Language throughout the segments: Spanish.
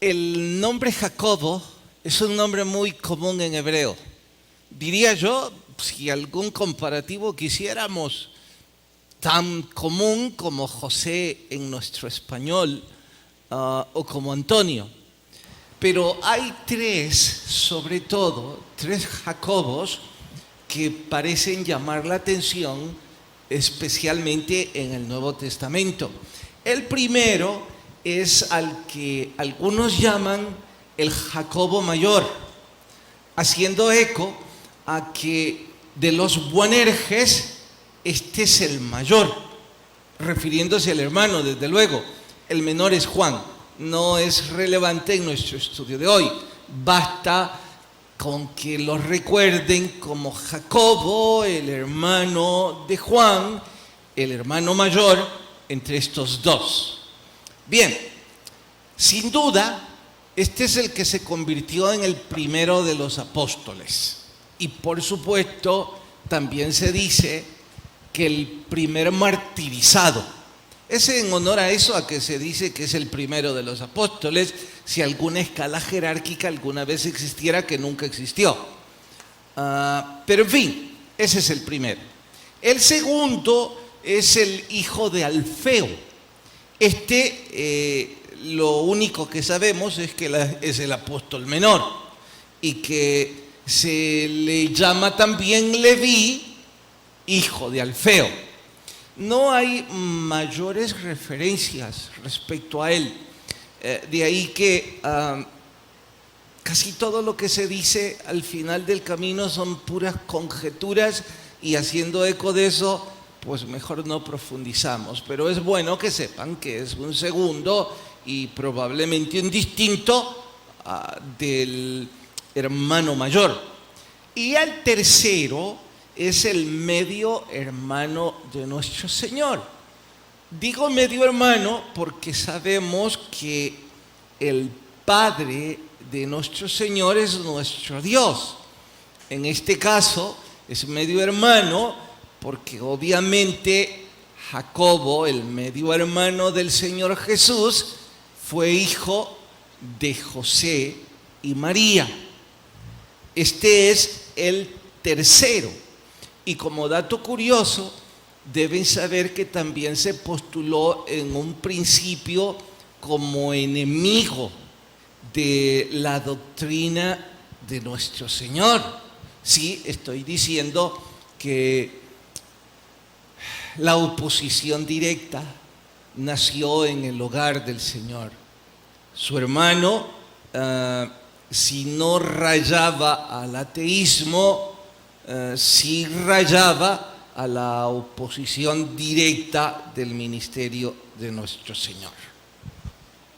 El nombre Jacobo es un nombre muy común en hebreo. Diría yo, si algún comparativo quisiéramos, tan común como José en nuestro español o como Antonio. Pero hay tres, sobre todo, tres Jacobos que parecen llamar la atención, especialmente en el Nuevo Testamento. El primero es al que algunos llaman el Jacobo mayor, haciendo eco a que de los Boanerges este es el mayor, refiriéndose al hermano, desde luego. El menor es Juan. No es relevante en nuestro estudio de hoy. Basta con que lo recuerden como Jacobo, el hermano de Juan, el hermano mayor entre estos dos. Bien, sin duda, este es el que se convirtió en el primero de los apóstoles. Y por supuesto, también se dice que el primer martirizado. Es en honor a eso a que se dice que es el primero de los apóstoles, si alguna escala jerárquica alguna vez existiera, que nunca existió. Pero en fin, ese es el primero. El segundo es el hijo de Alfeo. Lo único que sabemos es que es el apóstol menor y que se le llama también Leví, hijo de Alfeo. No hay mayores referencias respecto a él. De ahí que casi todo lo que se dice al final del camino son puras conjeturas, y haciendo eco de eso, pues mejor no profundizamos. Pero es bueno que sepan que es un segundo y probablemente un distinto del hermano mayor. Y el tercero es el medio hermano de nuestro Señor. Digo medio hermano porque sabemos que el Padre de nuestro Señor es nuestro Dios. En este caso es medio hermano porque obviamente Jacobo, el medio hermano del Señor Jesús, fue hijo de José y María. Este es el tercero. Y como dato curioso, deben saber que también se postuló en un principio como enemigo de la doctrina de nuestro Señor. Sí, estoy diciendo que la oposición directa nació en el hogar del Señor. Su hermano, si no rayaba al ateísmo, sí rayaba a la oposición directa del ministerio de nuestro Señor.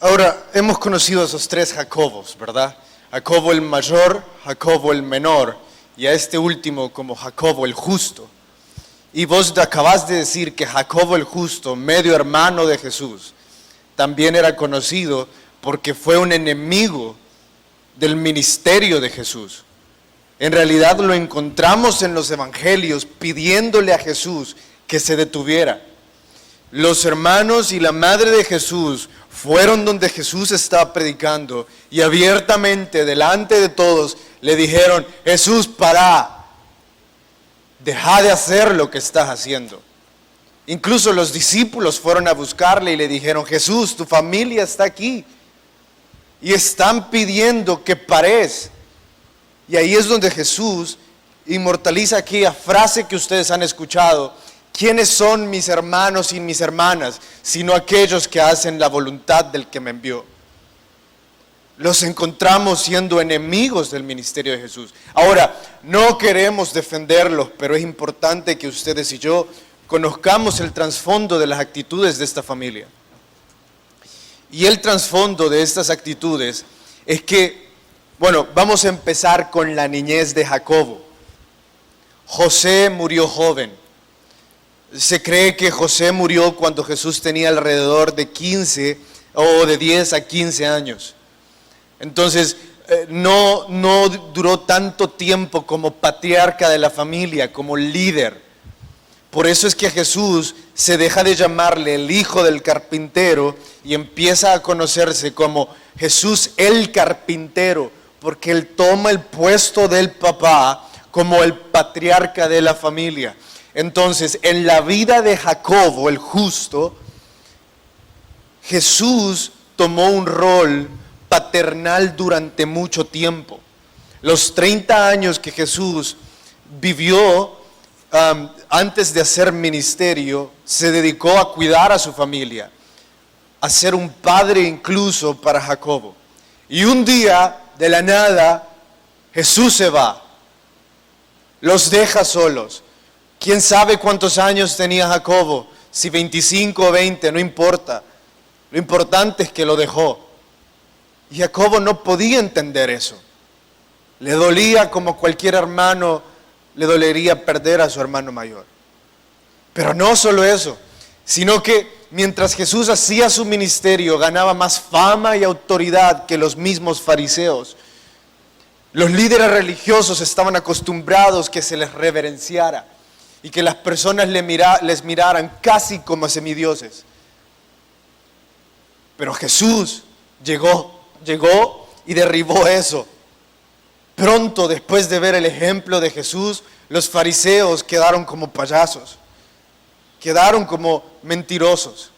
Ahora, hemos conocido a esos tres Jacobos, ¿verdad? Jacobo el mayor, Jacobo el menor, y a este último como Jacobo el justo. Y vos acabás de decir que Jacobo el justo, medio hermano de Jesús, también era conocido porque fue un enemigo del ministerio de Jesús. En realidad lo encontramos en los evangelios pidiéndole a Jesús que se detuviera. Los hermanos y la madre de Jesús fueron donde Jesús estaba predicando y abiertamente delante de todos le dijeron: Jesús, para, deja de hacer lo que estás haciendo. Incluso los discípulos fueron a buscarle y le dijeron: Jesús, tu familia está aquí y están pidiendo que pares. Y ahí es donde Jesús inmortaliza aquella frase que ustedes han escuchado: ¿quiénes son mis hermanos y mis hermanas? Sino aquellos que hacen la voluntad del que me envió. Los encontramos siendo enemigos del ministerio de Jesús. Ahora, no queremos defenderlos, pero es importante que ustedes y yo conozcamos el trasfondo de las actitudes de esta familia. Y el trasfondo de estas actitudes es que, bueno, vamos a empezar con la niñez de Jacobo. José murió joven. Se cree que José murió cuando Jesús tenía alrededor de 15 o de 10 a 15 años. Entonces, no duró tanto tiempo como patriarca de la familia, como líder. Por eso es que a Jesús se deja de llamarle el hijo del carpintero y empieza a conocerse como Jesús el carpintero, porque él toma el puesto del papá como el patriarca de la familia. Entonces, en la vida de Jacobo, el justo, Jesús tomó un rol paternal durante mucho tiempo. Los 30 años que Jesús vivió antes de hacer ministerio, se dedicó a cuidar a su familia, a ser un padre incluso para Jacobo. Y un día, de la nada, Jesús se va, los deja solos. ¿Quién sabe cuántos años tenía Jacobo? Si 25 o 20, no importa. Lo importante es que lo dejó. Y Jacobo no podía entender eso. Le dolía como cualquier hermano le dolería perder a su hermano mayor. Pero no solo eso, sino que mientras Jesús hacía su ministerio, ganaba más fama y autoridad que los mismos fariseos. Los líderes religiosos estaban acostumbrados que se les reverenciara y que las personas les miraran casi como a semidioses. Pero Jesús llegó y derribó eso. Pronto, después de ver el ejemplo de Jesús, los fariseos quedaron como payasos, quedaron como mentirosos.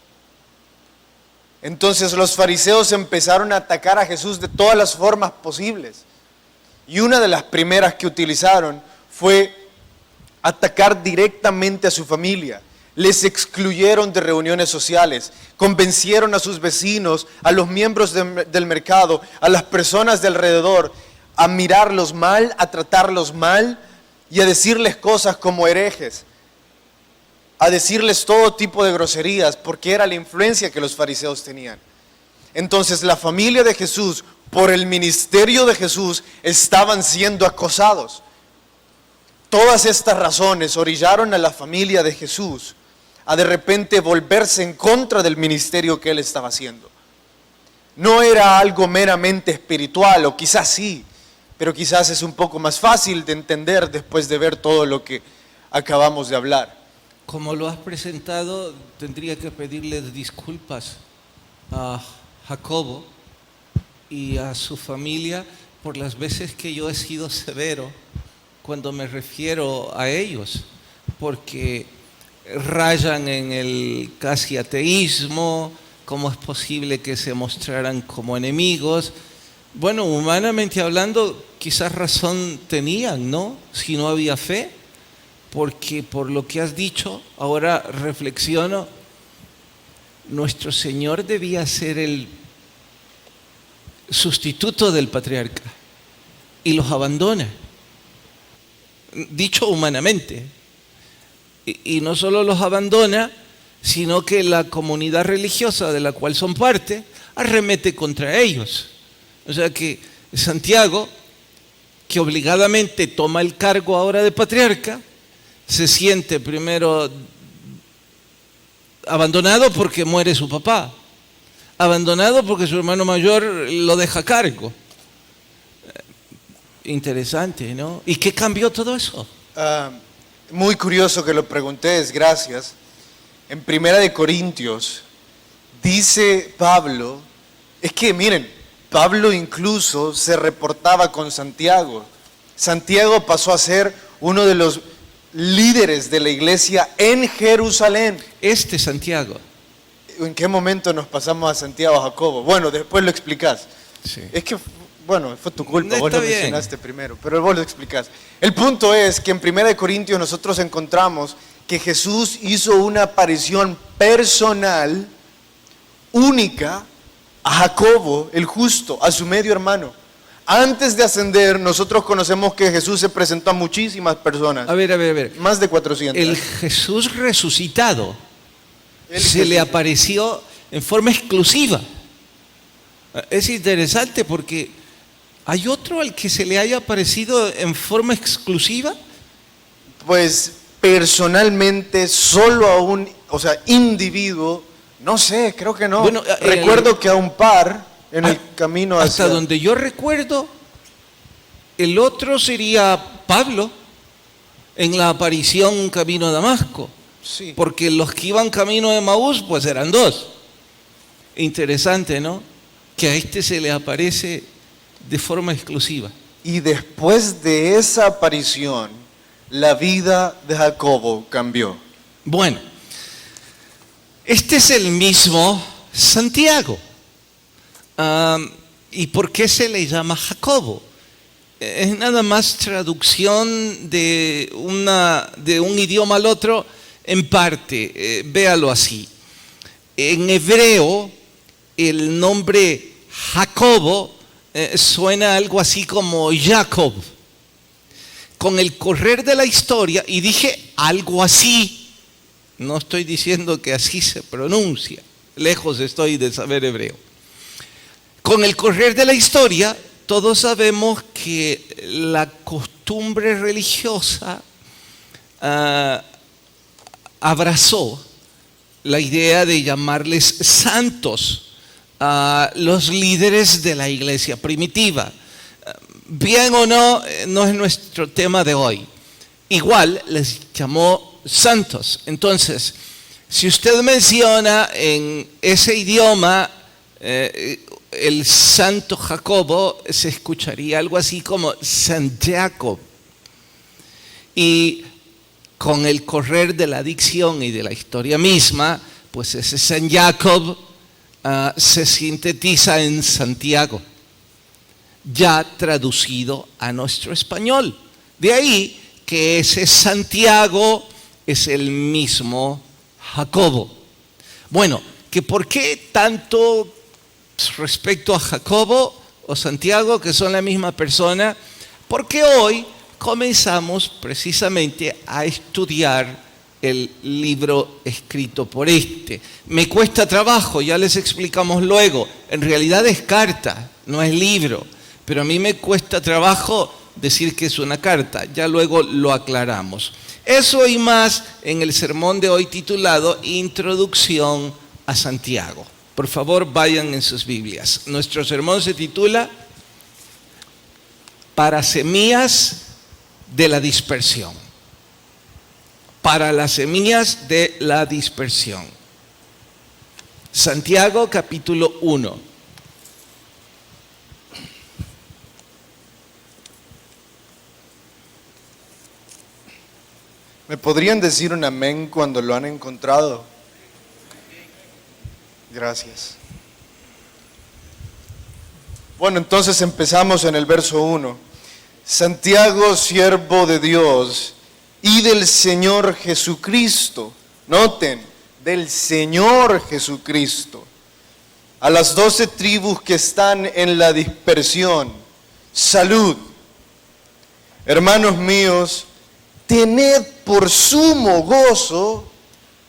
Entonces los fariseos empezaron a atacar a Jesús de todas las formas posibles. Y una de las primeras que utilizaron fue atacar directamente a su familia. Les excluyeron de reuniones sociales, convencieron a sus vecinos, a los miembros del mercado, a las personas de alrededor, a mirarlos mal, a tratarlos mal y a decirles cosas como herejes, a decirles todo tipo de groserías, porque era la influencia que los fariseos tenían. Entonces la familia de Jesús, por el ministerio de Jesús, estaban siendo acosados. Todas estas razones orillaron a la familia de Jesús a de repente volverse en contra del ministerio que él estaba haciendo. No era algo meramente espiritual, o quizás sí, pero quizás es un poco más fácil de entender después de ver todo lo que acabamos de hablar. Como lo has presentado, tendría que pedirles disculpas a Jacobo y a su familia por las veces que yo he sido severo cuando me refiero a ellos, porque rayan en el casi ateísmo. ¿Cómo es posible que se mostraran como enemigos? Bueno, humanamente hablando, quizás razón tenían, ¿no? Si no había fe, porque por lo que has dicho, ahora reflexiono, nuestro Señor debía ser el sustituto del patriarca y los abandona, dicho humanamente. Y no solo los abandona, sino que la comunidad religiosa de la cual son parte arremete contra ellos. O sea que Santiago, que obligadamente toma el cargo ahora de patriarca, se siente primero abandonado porque muere su papá, abandonado porque su hermano mayor lo deja a cargo. Interesante, ¿no? ¿Y qué cambió todo eso? Muy curioso que lo preguntes, gracias. En 1 Corintios dice Pablo, es que miren, Pablo incluso se reportaba con Santiago. Santiago pasó a ser uno de los líderes de la iglesia en Jerusalén. Este Santiago. ¿En qué momento nos pasamos a Santiago, a Jacobo? Bueno, después lo explicás. Sí. Es que, bueno, fue tu culpa, No, vos lo está bien. mencionaste primero, pero vos lo explicás. El punto es que en 1 Corintios nosotros encontramos que Jesús hizo una aparición personal, única, a Jacobo, el justo, a su medio hermano. Antes de ascender, nosotros conocemos que Jesús se presentó a muchísimas personas. A ver. Más de 400. El Jesús resucitado se le apareció en forma exclusiva. Es interesante porque ¿hay otro al que se le haya aparecido en forma exclusiva? Pues personalmente, solo a un, individuo, no sé, creo que no. Bueno, recuerdo que a un par en el camino hacia... Hasta donde yo recuerdo, el otro sería Pablo en la aparición camino a Damasco. Sí. Porque los que iban camino de Maús, pues eran dos. Interesante, ¿no? que a este se le aparece de forma exclusiva. Y después de esa aparición, la vida de Jacobo cambió. Bueno, este es el mismo Santiago. ¿Y por qué se le llama Jacobo? Es nada más traducción de un idioma al otro en parte, véalo así. En hebreo, el nombre Jacobo suena algo así como Jacob. Con el correr de la historia, y dije algo así, no estoy diciendo que así se pronuncia, lejos estoy de saber hebreo. Con el correr de la historia, todos sabemos que la costumbre religiosa abrazó la idea de llamarles santos a los líderes de la iglesia primitiva. Bien o no, no es nuestro tema de hoy. Igual les llamó santos. Entonces, si usted menciona en ese idioma el santo Jacobo, se escucharía algo así como San Jacob. Y con el correr de la dicción y de la historia misma, pues ese San Jacob se sintetiza en Santiago, ya traducido a nuestro español. De ahí que ese Santiago es el mismo Jacobo. Bueno, que ¿por qué tanto respecto a Jacobo o Santiago, que son la misma persona? Porque hoy comenzamos precisamente a estudiar el libro escrito por este. Me cuesta trabajo, ya les explicamos luego. En realidad es carta, no es libro. Pero a mí me cuesta trabajo decir que es una carta. Ya luego lo aclaramos. Eso y más en el sermón de hoy titulado Introducción a Santiago. Por favor, vayan en sus Biblias. Nuestro sermón se titula Para semillas de la dispersión. Para las semillas de la dispersión. Santiago capítulo 1. ¿Me podrían decir un amén cuando lo han encontrado? Gracias. Bueno, entonces empezamos en el verso 1. Santiago, siervo de Dios y del Señor Jesucristo. Noten, del Señor Jesucristo. A las 12 tribus que están en la dispersión. Salud. Hermanos míos, tened por sumo gozo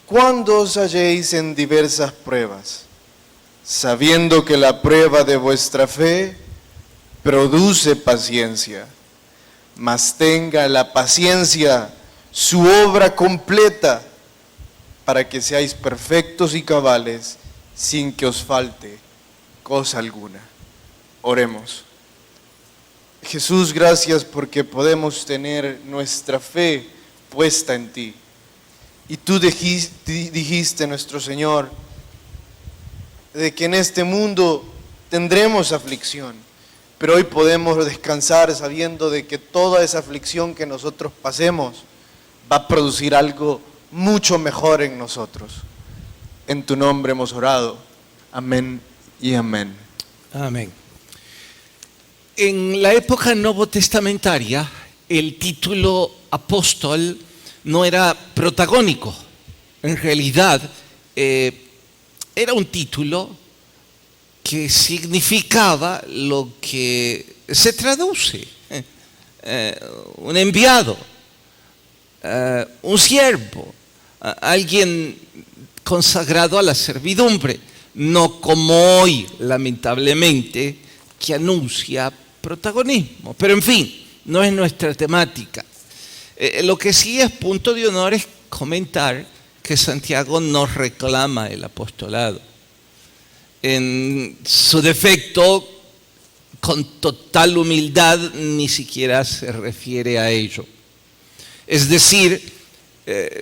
cuando os halléis en diversas pruebas, sabiendo que la prueba de vuestra fe produce paciencia, mas tenga la paciencia su obra completa, para que seáis perfectos y cabales, sin que os falte cosa alguna. Oremos. Jesús, gracias porque podemos tener nuestra fe puesta en ti. Y tú dijiste, nuestro Señor, de que en este mundo tendremos aflicción, pero hoy podemos descansar sabiendo de que toda esa aflicción que nosotros pasemos va a producir algo mucho mejor en nosotros. En tu nombre hemos orado. Amén y amén. Amén. En la época novotestamentaria, el título apóstol no era protagónico. En realidad, era un título que significaba lo que se traduce. Un enviado, un siervo, alguien consagrado a la servidumbre. No como hoy, lamentablemente, que anuncia protagonismo. Pero en fin, no es nuestra temática. Lo que sí es punto de honor es comentar que Santiago no reclama el apostolado. En su defecto, con total humildad, ni siquiera se refiere a ello. Es decir,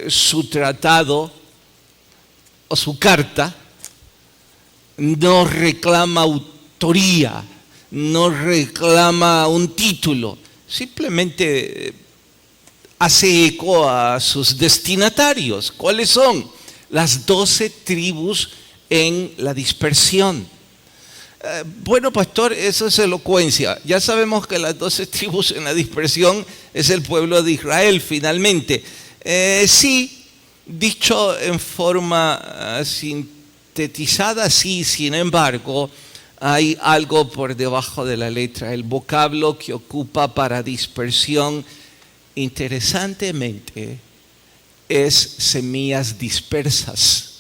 su tratado o su carta no reclama autoría, no reclama un título, simplemente hace eco a sus destinatarios. ¿Cuáles son? Las 12 tribus en la dispersión. Bueno, pastor, eso es elocuencia. Ya sabemos que las 12 tribus en la dispersión es el pueblo de Israel, finalmente. Sí, dicho en forma sintetizada, sí, sin embargo, hay algo por debajo de la letra. El vocablo que ocupa para dispersión, interesantemente, es semillas dispersas.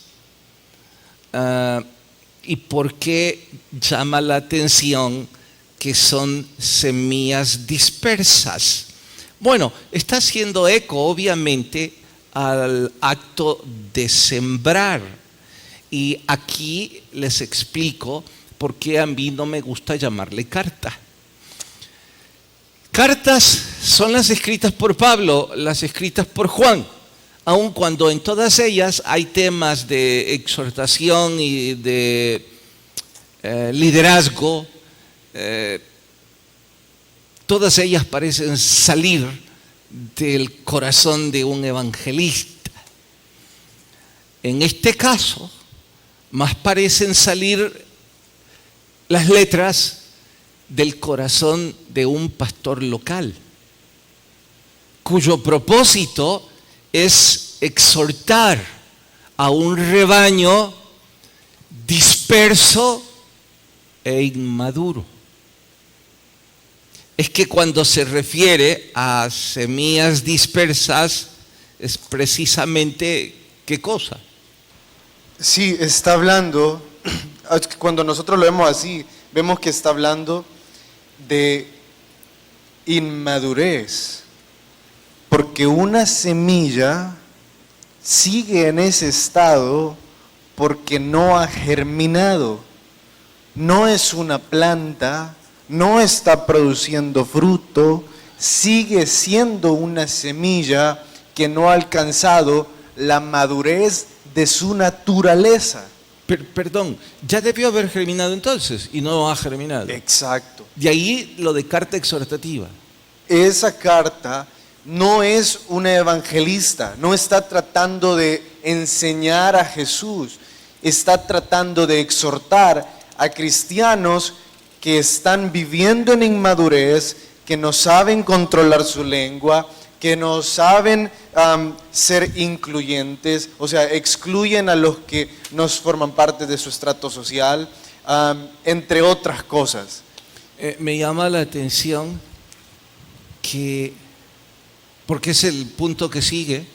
¿Y por qué llama la atención que son semillas dispersas? Bueno, está haciendo eco, obviamente, al acto de sembrar. Y aquí les explico por qué a mí no me gusta llamarle carta. Cartas son las escritas por Pablo, las escritas por Juan, aun cuando en todas ellas hay temas de exhortación y de liderazgo. Todas ellas parecen salir del corazón de un evangelista. En este caso, más parecen salir las letras del corazón de un pastor local, cuyo propósito es exhortar a un rebaño disperso e inmaduro. Es que cuando se refiere a semillas dispersas, es precisamente ¿qué cosa? Sí, está hablando, cuando nosotros lo vemos así, vemos que está hablando de inmadurez, porque una semilla sigue en ese estado porque no ha germinado, no es una planta, no está produciendo fruto, sigue siendo una semilla que no ha alcanzado la madurez de su naturaleza. Perdón, ya debió haber germinado entonces y no ha germinado. Exacto. De ahí lo de carta exhortativa. Esa carta no es una evangelista, no está tratando de enseñar a Jesús, está tratando de exhortar a cristianos que están viviendo en inmadurez, que no saben controlar su lengua, que no saben ser incluyentes, o sea, excluyen a los que no forman parte de su estrato social, entre otras cosas. Me llama la atención que, porque es el punto que sigue,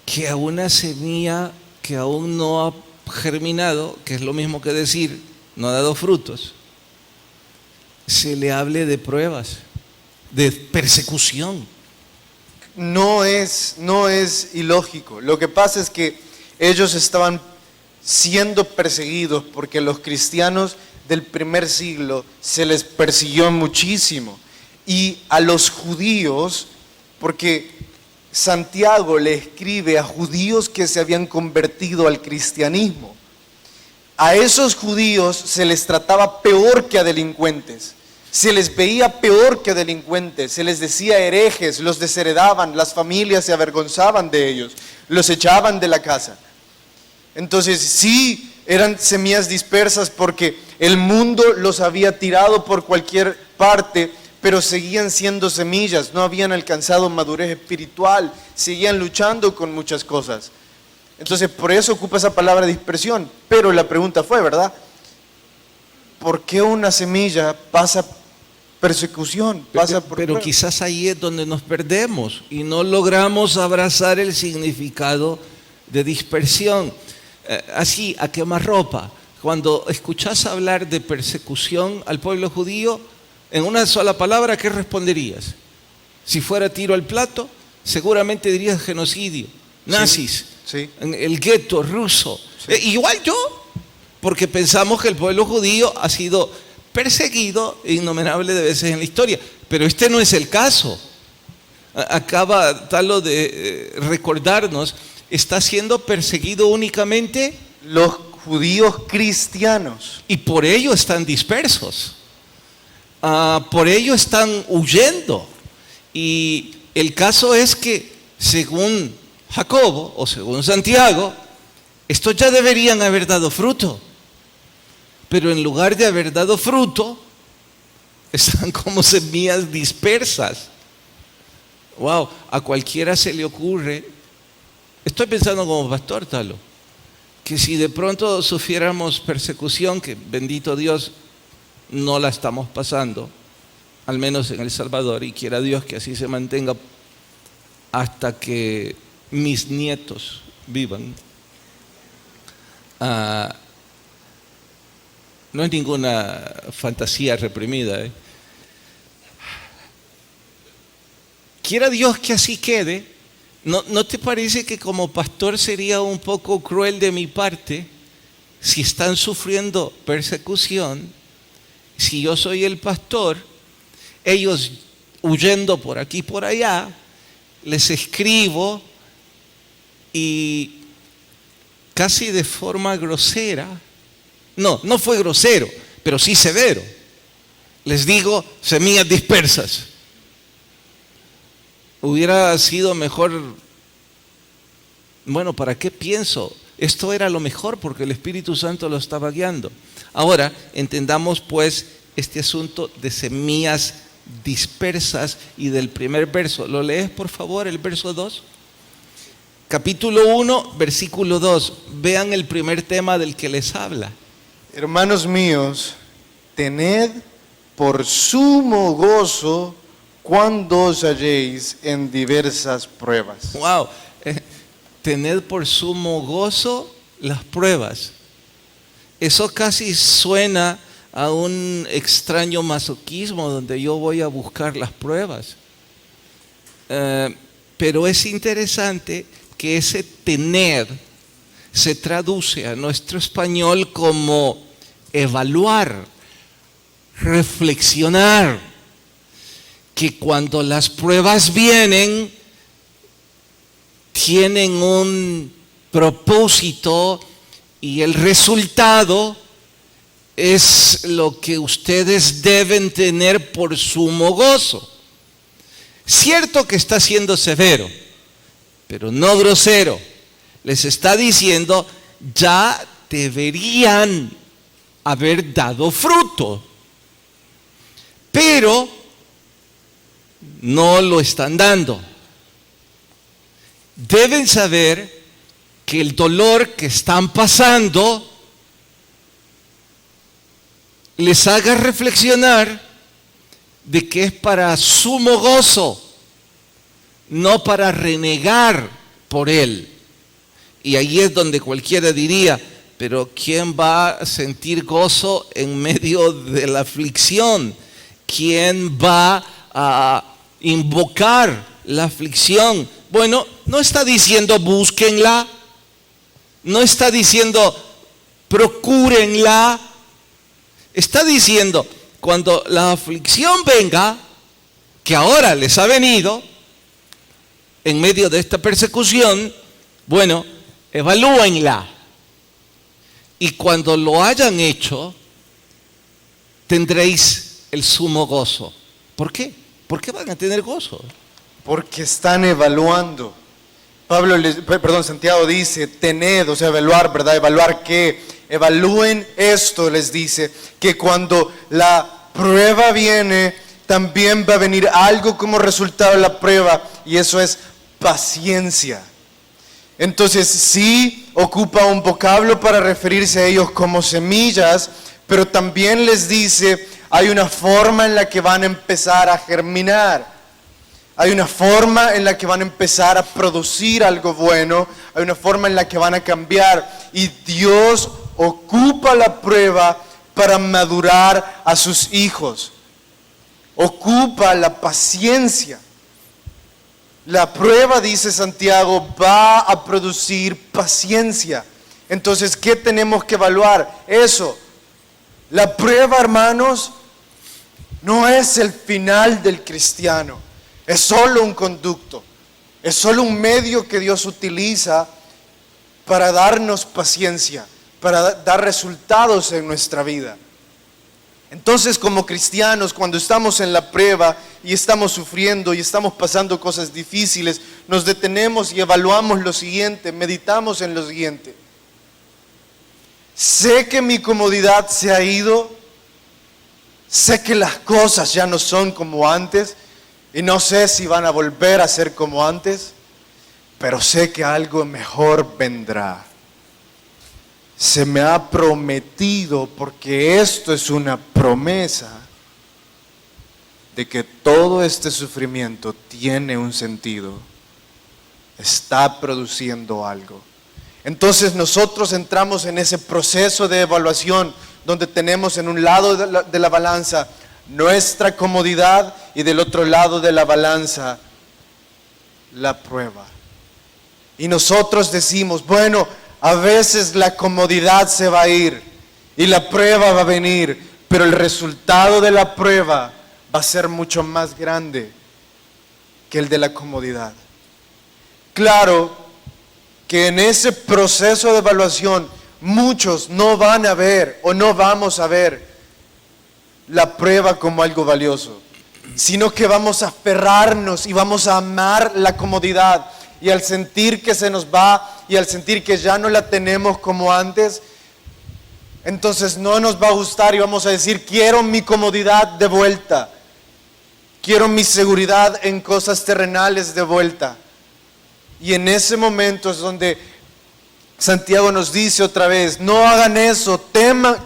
que a una semilla que aún no ha germinado, que es lo mismo que decir, no ha dado frutos, se le hable de pruebas, de persecución. No es ilógico. Lo que pasa es que ellos estaban siendo perseguidos porque los cristianos del primer siglo se les persiguió muchísimo. Y a los judíos, porque Santiago le escribe a judíos que se habían convertido al cristianismo, a esos judíos se les trataba peor que a delincuentes. Se les veía peor que delincuentes, se les decía herejes, los desheredaban, las familias se avergonzaban de ellos, los echaban de la casa. Entonces sí, eran semillas dispersas porque el mundo los había tirado por cualquier parte, pero seguían siendo semillas, no habían alcanzado madurez espiritual, seguían luchando con muchas cosas. Entonces por eso ocupa esa palabra dispersión, pero la pregunta fue, ¿verdad? ¿Por qué una semilla pasa persecución? Pero quizás ahí es donde nos perdemos y no logramos abrazar el significado de dispersión. Así, a quemarropa. Cuando escuchás hablar de persecución al pueblo judío, en una sola palabra, ¿qué responderías? Si fuera tiro al plato, seguramente dirías genocidio, nazis, sí. El gueto ruso. Sí. Igual yo, porque pensamos que el pueblo judío ha sido perseguido innumerables de veces en la historia, pero este no es el caso. Acaba Talo de recordarnos, está siendo perseguido únicamente los judíos cristianos. Y por ello están dispersos. Por ello están huyendo. Y el caso es que, según Jacobo o según Santiago, estos ya deberían haber dado fruto. Pero en lugar de haber dado fruto, están como semillas dispersas. Wow, a cualquiera se le ocurre, estoy pensando como pastor, Talo, que si de pronto sufriéramos persecución, que bendito Dios no la estamos pasando, al menos en El Salvador, y quiera Dios que así se mantenga hasta que mis nietos vivan. No es ninguna fantasía reprimida, Quiera Dios que así quede. ¿No te parece que como pastor sería un poco cruel de mi parte si están sufriendo persecución, si yo soy el pastor, ellos huyendo por aquí y por allá, les escribo y casi de forma grosera, no fue grosero, pero sí severo, les digo semillas dispersas? Hubiera sido mejor, bueno, ¿para qué pienso? Esto era lo mejor porque el Espíritu Santo lo estaba guiando. Ahora, entendamos pues este asunto de semillas dispersas y del primer verso. ¿Lo lees, por favor, el verso 2? Capítulo 1, versículo 2. Vean el primer tema del que les habla. Hermanos míos, tened por sumo gozo cuando os halléis en diversas pruebas. Wow, tened por sumo gozo las pruebas. Eso casi suena a un extraño masoquismo donde yo voy a buscar las pruebas. Pero es interesante que ese tener se traduce a nuestro español como evaluar, reflexionar. Que cuando las pruebas vienen, tienen un propósito y el resultado es lo que ustedes deben tener por sumo gozo. Cierto que está siendo severo, pero no grosero. Les está diciendo, ya deberían haber dado fruto, pero no lo están dando. Deben saber que el dolor que están pasando les haga reflexionar de que es para sumo gozo, no para renegar por él. Y ahí es donde cualquiera diría, pero ¿quién va a sentir gozo en medio de la aflicción? ¿Quién va a invocar la aflicción? Bueno, no está diciendo búsquenla, no está diciendo procúrenla, está diciendo cuando la aflicción venga, que ahora les ha venido en medio de esta persecución, bueno, evalúenla. Y cuando lo hayan hecho, tendréis el sumo gozo. ¿Por qué? ¿Por qué van a tener gozo? Porque están evaluando. Santiago dice, tened, o sea, evaluar, ¿verdad? ¿Evaluar qué? Evalúen esto, les dice, que cuando la prueba viene, también va a venir algo como resultado de la prueba, y eso es paciencia. Entonces, sí ocupa un vocablo para referirse a ellos como semillas, pero también les dice, hay una forma en la que van a empezar a germinar. Hay una forma en la que van a empezar a producir algo bueno. Hay una forma en la que van a cambiar. Y Dios ocupa la prueba para madurar a sus hijos. Ocupa la paciencia. La prueba, dice Santiago, va a producir paciencia. Entonces, ¿qué tenemos que evaluar? Eso. La prueba, hermanos, no es el final del cristiano. Es solo un conducto, es solo un medio que Dios utiliza para darnos paciencia, para dar resultados en nuestra vida. Entonces, como cristianos, cuando estamos en la prueba y estamos sufriendo y estamos pasando cosas difíciles, nos detenemos y evaluamos lo siguiente, meditamos en lo siguiente. Sé que mi comodidad se ha ido, sé que las cosas ya no son como antes y no sé si van a volver a ser como antes, pero sé que algo mejor vendrá. Se me ha prometido, porque esto es una promesa, de que todo este sufrimiento tiene un sentido, está produciendo algo. Entonces nosotros entramos en ese proceso de evaluación donde tenemos en un lado de la balanza nuestra comodidad y del otro lado de la balanza la prueba. Y nosotros decimos, bueno, a veces la comodidad se va a ir y la prueba va a venir, pero el resultado de la prueba va a ser mucho más grande que el de la comodidad. Claro que en ese proceso de evaluación muchos no van a ver o no vamos a ver la prueba como algo valioso, sino que vamos a aferrarnos y vamos a amar la comodidad. Y al sentir que se nos va y al sentir que ya no la tenemos como antes, entonces no nos va a gustar y vamos a decir, quiero mi comodidad de vuelta. Quiero mi seguridad en cosas terrenales de vuelta. Y en ese momento es donde Santiago nos dice otra vez, no hagan eso,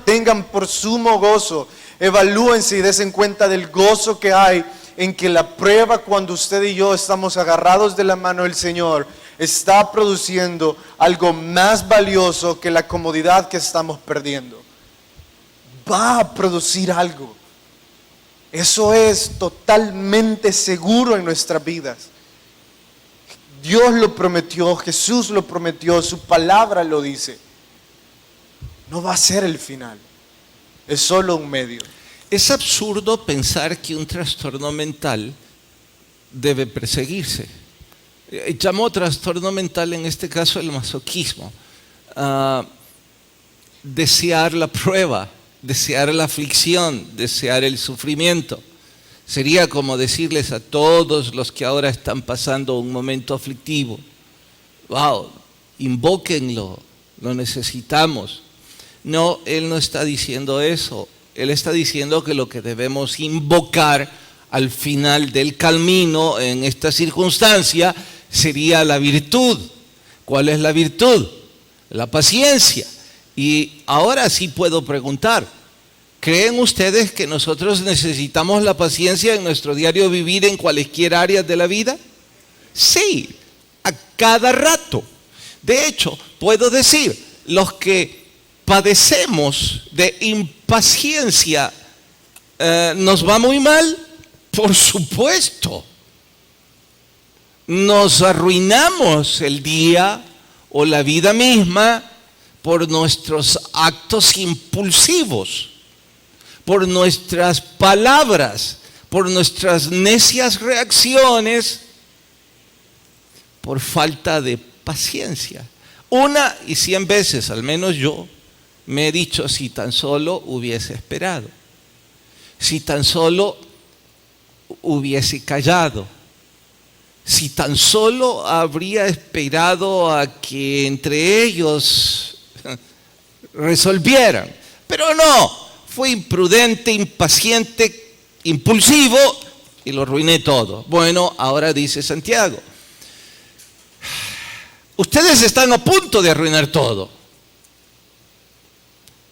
tengan por sumo gozo, evalúense y desen cuenta del gozo que hay en que la prueba, cuando usted y yo estamos agarrados de la mano del Señor, está produciendo algo más valioso que la comodidad que estamos perdiendo. Va a producir algo. Eso es totalmente seguro en nuestras vidas. Dios lo prometió, Jesús lo prometió, su palabra lo dice. No va a ser el final, es solo un medio. Es absurdo pensar que un trastorno mental debe perseguirse. Llamó trastorno mental en este caso el masoquismo. Desear la prueba, desear la aflicción, desear el sufrimiento. Sería como decirles a todos los que ahora están pasando un momento aflictivo, wow, invóquenlo, lo necesitamos. No, Él no está diciendo eso. Él está diciendo que lo que debemos invocar al final del camino en esta circunstancia sería la virtud. ¿Cuál es la virtud? La paciencia. Y ahora sí puedo preguntar, ¿creen ustedes que nosotros necesitamos la paciencia en nuestro diario vivir en cualquier área de la vida? Sí, a cada rato. De hecho, puedo decir, los que padecemos de impaciencia, ¿nos va muy mal? Por supuesto. Nos arruinamos el día o la vida misma por nuestros actos impulsivos, por nuestras palabras, por nuestras necias reacciones, por falta de paciencia. 100 veces, al menos yo, me he dicho, si tan solo hubiese esperado, si tan solo hubiese callado, si tan solo habría esperado a que entre ellos resolvieran. Pero no, fui imprudente, impaciente, impulsivo y lo arruiné todo. Bueno, ahora dice Santiago, ustedes están a punto de arruinar todo.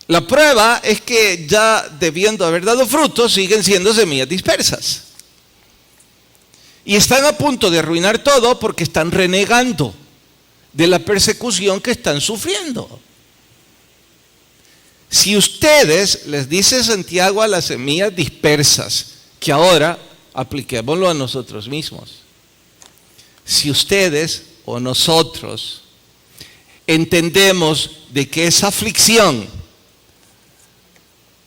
La prueba es que ya debiendo haber dado frutos, siguen siendo semillas dispersas. Y están a punto de arruinar todo porque están renegando de la persecución que están sufriendo. Si ustedes, les dice Santiago a las semillas dispersas, que ahora apliquémoslo a nosotros mismos. Si ustedes o nosotros entendemos de que esa aflicción,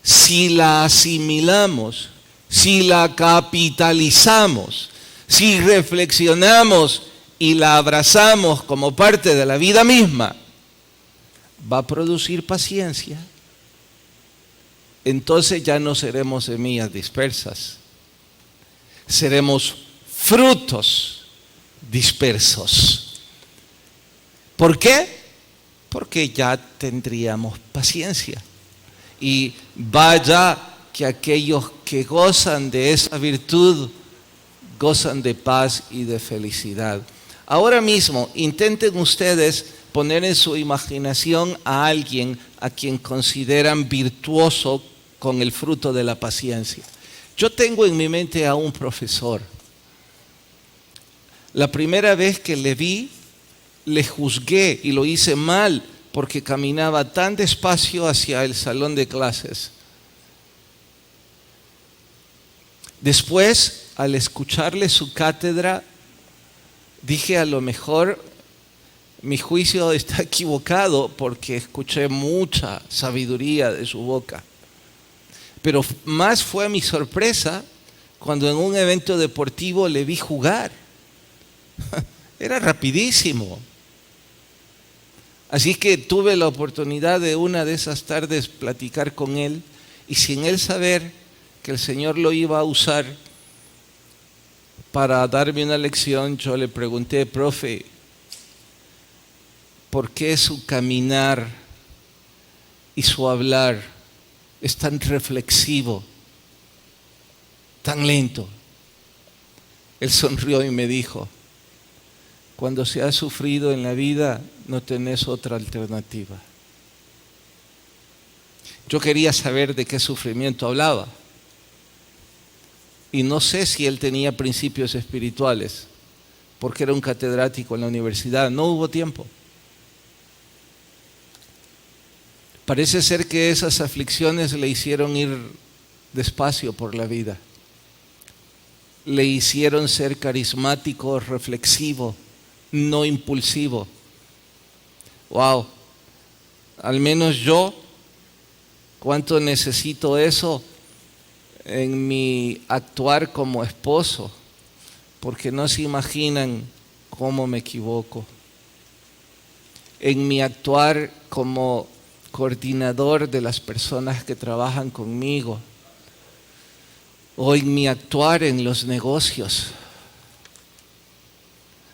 si la asimilamos, si la capitalizamos, si reflexionamos y la abrazamos como parte de la vida misma, va a producir paciencia, entonces ya no seremos semillas dispersas, seremos frutos dispersos. ¿Por qué? Porque ya tendríamos paciencia. Y vaya que aquellos que gozan de esa virtud gozan de paz y de felicidad. Ahora mismo intenten ustedes poner en su imaginación a alguien a quien consideran virtuoso con el fruto de la paciencia. Yo tengo en mi mente a un profesor. La primera vez que le vi, le juzgué y lo hice mal porque caminaba tan despacio hacia el salón de clases. Después, al escucharle su cátedra, dije, a lo mejor mi juicio está equivocado porque escuché mucha sabiduría de su boca. Pero más fue mi sorpresa cuando en un evento deportivo le vi jugar. Era rapidísimo. Así que tuve la oportunidad de una de esas tardes platicar con él, y sin él saber que el Señor lo iba a usar para darme una lección, yo le pregunté: profe, ¿por qué su caminar y su hablar es tan reflexivo, tan lento? Él sonrió y me dijo: cuando se ha sufrido en la vida, no tenés otra alternativa. Yo quería saber de qué sufrimiento hablaba. Y no sé si él tenía principios espirituales, porque era un catedrático en la universidad. No hubo tiempo. Parece ser que esas aflicciones le hicieron ir despacio por la vida. Le hicieron ser carismático, reflexivo, no impulsivo. Wow, al menos yo, ¿cuánto necesito eso en mi actuar como esposo? Porque no se imaginan cómo me equivoco. En mi actuar como coordinador de las personas que trabajan conmigo, o en mi actuar en los negocios.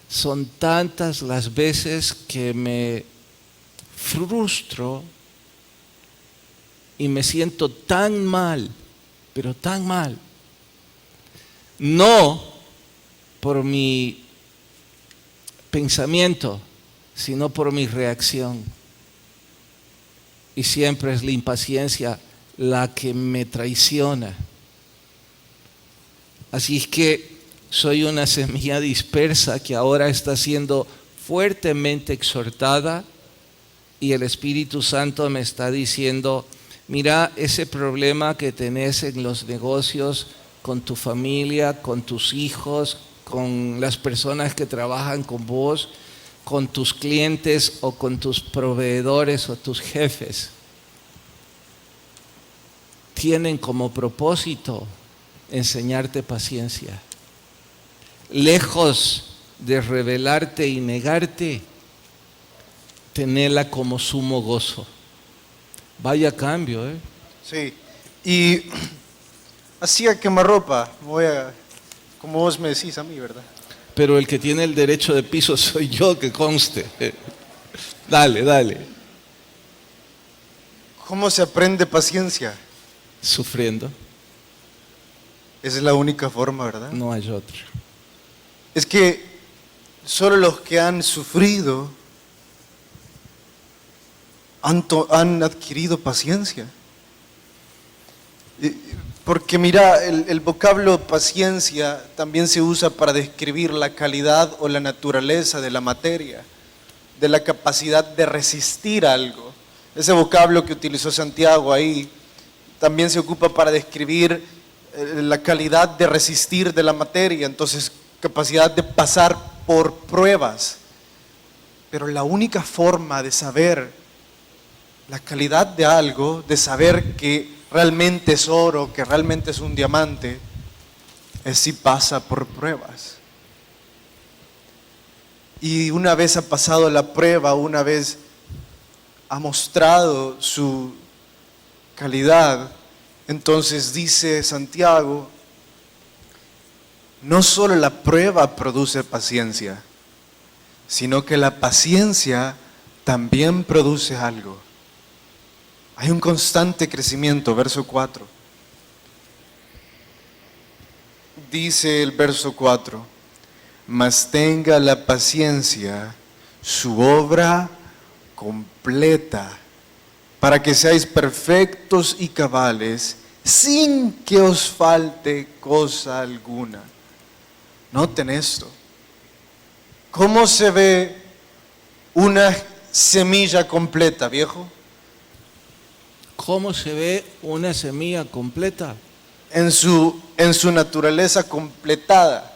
Son tantas las veces que me frustro y me siento tan mal, pero tan mal. No por mi pensamiento, sino por mi reacción. Y siempre es la impaciencia la que me traiciona. Así es que soy una semilla dispersa que ahora está siendo fuertemente exhortada, y el Espíritu Santo me está diciendo: mira, ese problema que tenés en los negocios, con tu familia, con tus hijos, con las personas que trabajan con vos, con tus clientes o con tus proveedores o tus jefes, tienen como propósito enseñarte paciencia. Lejos de rebelarte y negarte, tenela como sumo gozo. Vaya cambio, ¿eh? Sí, y así a quemarropa, como vos me decís a mí, ¿verdad? Pero el que tiene el derecho de piso soy yo, que conste. Dale. ¿Cómo se aprende paciencia? Sufriendo. Esa es la única forma, ¿verdad? No hay otra. Es que solo los que han sufrido han adquirido paciencia. Porque mira, el vocablo paciencia también se usa para describir la calidad o la naturaleza de la materia, de la capacidad de resistir algo. Ese vocablo que utilizó Santiago ahí también se ocupa para describir la calidad de resistir de la materia, entonces capacidad de pasar por pruebas. Pero la única forma de saber la calidad de algo, de saber que realmente es oro, que realmente es un diamante, es si pasa por pruebas. Y una vez ha pasado la prueba, una vez ha mostrado su calidad, entonces dice Santiago, no solo la prueba produce paciencia, sino que la paciencia también produce algo. Hay un constante crecimiento, verso 4. Dice el verso 4, mas tenga la paciencia su obra completa, para que seáis perfectos y cabales, sin que os falte cosa alguna. Noten esto. ¿Cómo se ve una semilla completa, viejo? ¿Cómo se ve una semilla completa? En su naturaleza completada.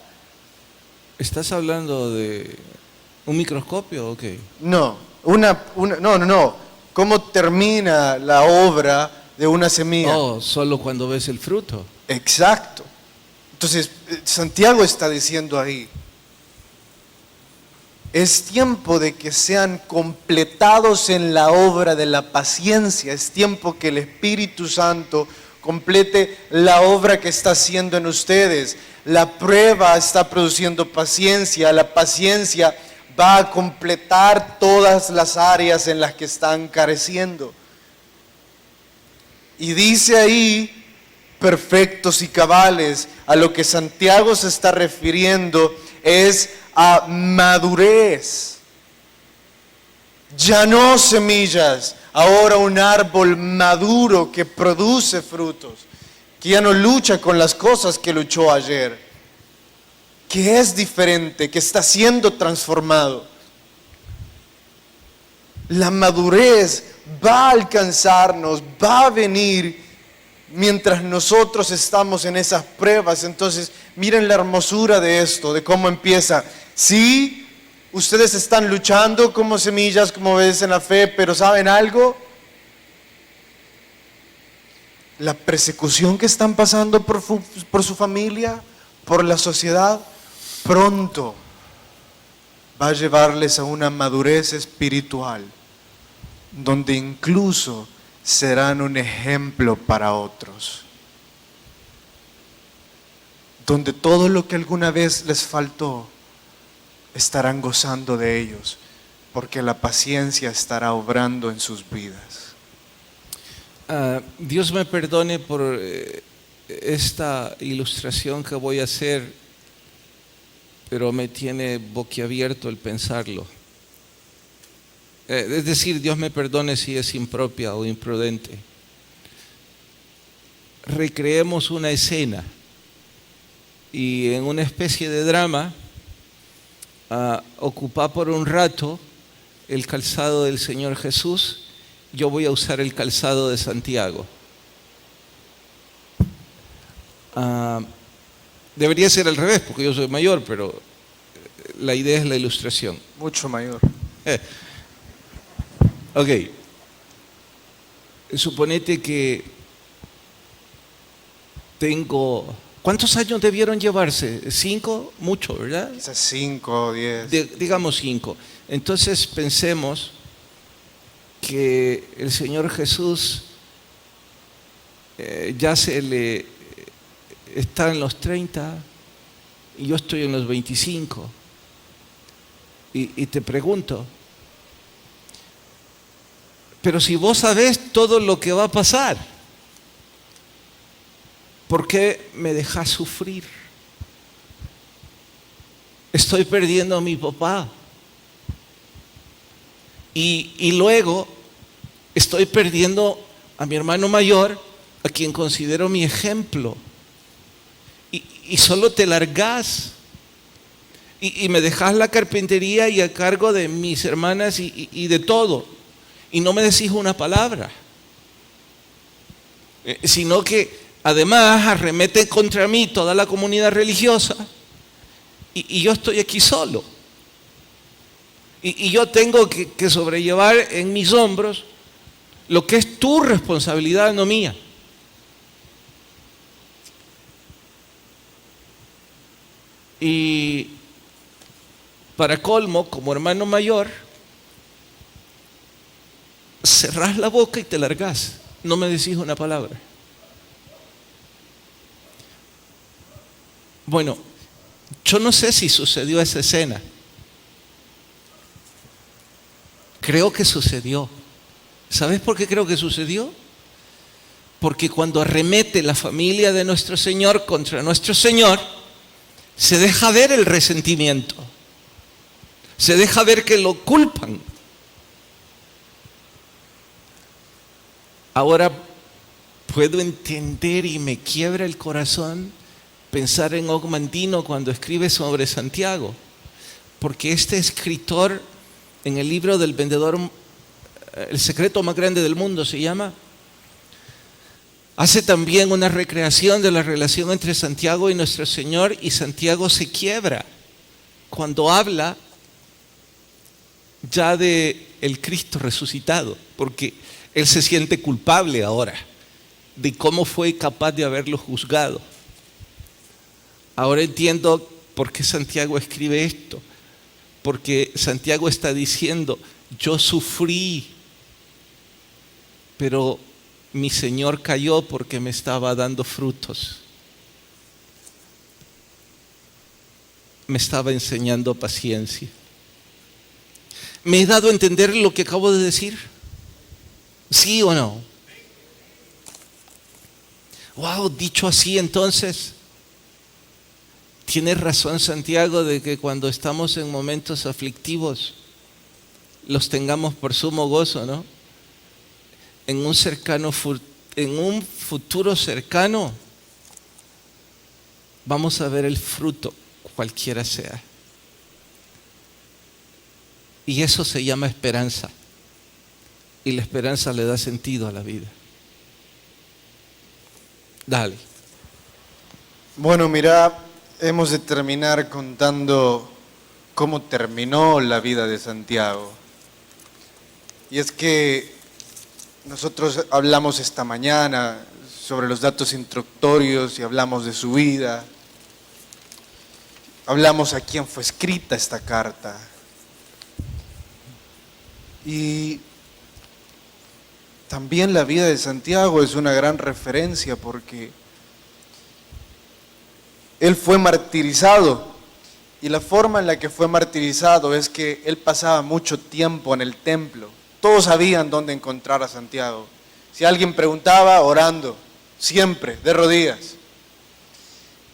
¿Estás hablando de un microscopio o qué? No, no. ¿Cómo termina la obra de una semilla? Oh, solo cuando ves el fruto. Exacto. Entonces, Santiago está diciendo ahí, es tiempo de que sean completados en la obra de la paciencia, es tiempo que el Espíritu Santo complete la obra que está haciendo en ustedes. La prueba está produciendo paciencia, la paciencia va a completar todas las áreas en las que están careciendo. Y dice ahí, perfectos y cabales, a lo que Santiago se está refiriendo es a madurez. Ya no semillas, ahora un árbol maduro que produce frutos, que ya no lucha con las cosas que luchó ayer, que es diferente, que está siendo transformado. La madurez va a alcanzarnos, va a venir mientras nosotros estamos en esas pruebas. Entonces, miren la hermosura de esto, de cómo empieza. Sí, ustedes están luchando como semillas, como ves en la fe, pero ¿saben algo? La persecución que están pasando por su familia, por la sociedad, pronto va a llevarles a una madurez espiritual, donde incluso serán un ejemplo para otros, donde todo lo que alguna vez les faltó, estarán gozando de ellos, porque la paciencia estará obrando en sus vidas. Dios me perdone por esta ilustración que voy a hacer, pero me tiene boquiabierto el pensarlo. Es decir, Dios me perdone si es impropia o imprudente. Recreemos una escena y en una especie de drama, ocupá por un rato el calzado del Señor Jesús. Yo voy a usar el calzado de Santiago. Debería ser al revés porque yo soy mayor, pero la idea es la ilustración. Mucho mayor. Ok. Suponete que tengo... ¿Cuántos años debieron llevarse? 5, mucho, ¿verdad? Quizás 5 o 10. Digamos 5. Entonces pensemos que el Señor Jesús ya se le está en los 30 y yo estoy en los 25. Y te pregunto, pero si vos sabés todo lo que va a pasar, ¿por qué me dejás sufrir? Estoy perdiendo a mi papá. Y luego estoy perdiendo a mi hermano mayor, a quien considero mi ejemplo. Y solo te largás. Y me dejás la carpintería y a cargo de mis hermanas y de todo. Y no me decís una palabra. Sino que además arremete contra mí toda la comunidad religiosa. Y yo estoy aquí solo. Y yo tengo que sobrellevar en mis hombros lo que es tu responsabilidad, no mía. Y para colmo, como hermano mayor, cerrás la boca y te largás. No me decís una palabra. Bueno, yo no sé si sucedió esa escena. Creo que sucedió. ¿Sabes por qué creo que sucedió? Porque cuando arremete la familia de nuestro Señor contra nuestro Señor, se deja ver el resentimiento. Se deja ver que lo culpan. Ahora puedo entender y me quiebra el corazón pensar en Ogmandino cuando escribe sobre Santiago, porque este escritor en el libro del vendedor, El secreto más grande del mundo se llama, hace también una recreación de la relación entre Santiago y nuestro Señor, y Santiago se quiebra cuando habla ya de el Cristo resucitado, porque él se siente culpable ahora de cómo fue capaz de haberlo juzgado. Ahora entiendo por qué Santiago escribe esto, porque Santiago está diciendo, yo sufrí, pero mi Señor cayó porque me estaba dando frutos. Me estaba enseñando paciencia. ¿Me he dado a entender lo que acabo de decir? ¿Sí o no? Wow, dicho así entonces, tiene razón Santiago de que cuando estamos en momentos aflictivos, los tengamos por sumo gozo, ¿no? En un futuro cercano, vamos a ver el fruto, cualquiera sea. Y eso se llama esperanza. Y la esperanza le da sentido a la vida. Dale. Bueno, mira, hemos de terminar contando cómo terminó la vida de Santiago. Y es que nosotros hablamos esta mañana sobre los datos introductorios y hablamos de su vida. Hablamos a quién fue escrita esta carta. Y también la vida de Santiago es una gran referencia porque él fue martirizado, y la forma en la que fue martirizado es que él pasaba mucho tiempo en el templo. Todos sabían dónde encontrar a Santiago. Si alguien preguntaba, orando, siempre, de rodillas.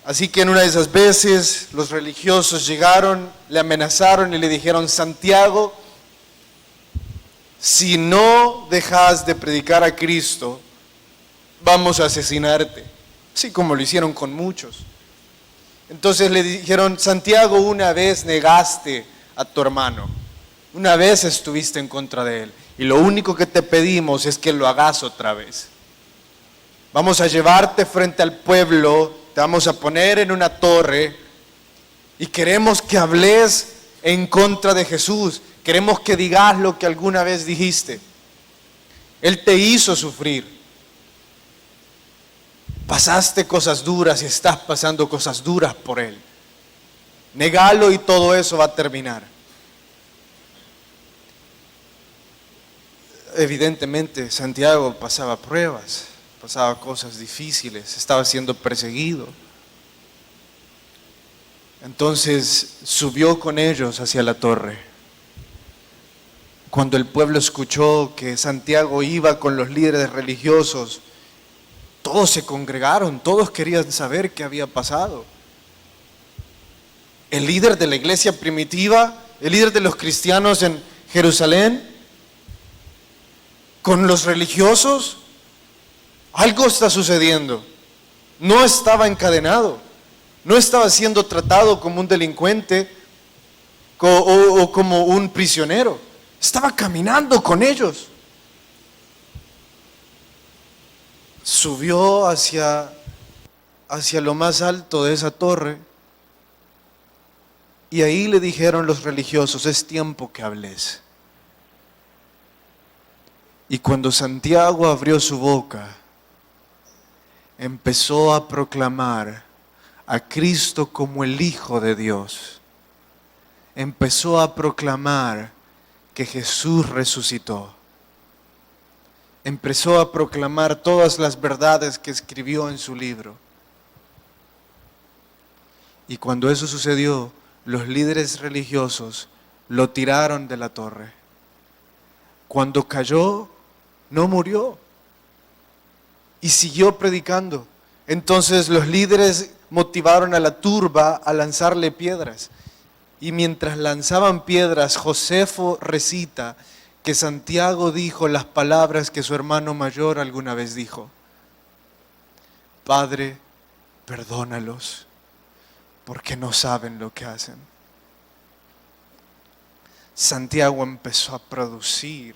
Así que en una de esas veces los religiosos llegaron, le amenazaron y le dijeron, Santiago, si no dejas de predicar a Cristo, vamos a asesinarte, así como lo hicieron con muchos. Entonces le dijeron, Santiago, una vez negaste a tu hermano, una vez estuviste en contra de él, y lo único que te pedimos es que lo hagas otra vez. Vamos a llevarte frente al pueblo, te vamos a poner en una torre, y queremos que hables en contra de Jesús. Queremos que digas lo que alguna vez dijiste. Él te hizo sufrir. Pasaste cosas duras y estás pasando cosas duras por Él. Negalo y todo eso va a terminar. Evidentemente, Santiago pasaba pruebas, pasaba cosas difíciles, estaba siendo perseguido. Entonces subió con ellos hacia la torre. Cuando el pueblo escuchó que Santiago iba con los líderes religiosos, todos se congregaron, todos querían saber qué había pasado. El líder de la iglesia primitiva, el líder de los cristianos en Jerusalén, con los religiosos, algo está sucediendo. No estaba encadenado, no estaba siendo tratado como un delincuente o como un prisionero. Estaba caminando con ellos. Subió hacia lo más alto de esa torre y ahí le dijeron los religiosos, es tiempo que hables. Y cuando Santiago abrió su boca, empezó a proclamar a Cristo como el Hijo de Dios. Empezó a proclamar que Jesús resucitó. empezó a proclamar todas las verdades que escribió en su libro. Y cuando eso sucedió, los líderes religiosos lo tiraron de la torre. Cuando cayó, no murió y siguió predicando. Entonces los líderes motivaron a la turba a lanzarle piedras. Y mientras lanzaban piedras, Josefo recita que Santiago dijo las palabras que su hermano mayor alguna vez dijo: Padre, perdónalos, porque no saben lo que hacen. Santiago empezó a producir,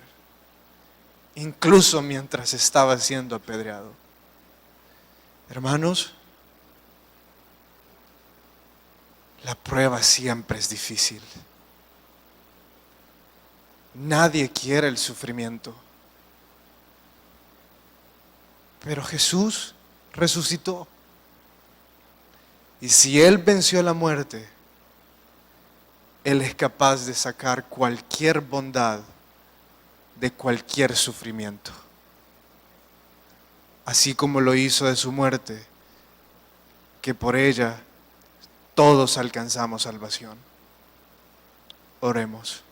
incluso mientras estaba siendo apedreado. Hermanos, la prueba siempre es difícil. Nadie quiere el sufrimiento. Pero Jesús resucitó. Y si Él venció la muerte, Él es capaz de sacar cualquier bondad de cualquier sufrimiento. Así como lo hizo de su muerte, que por ella todos alcanzamos salvación. Oremos.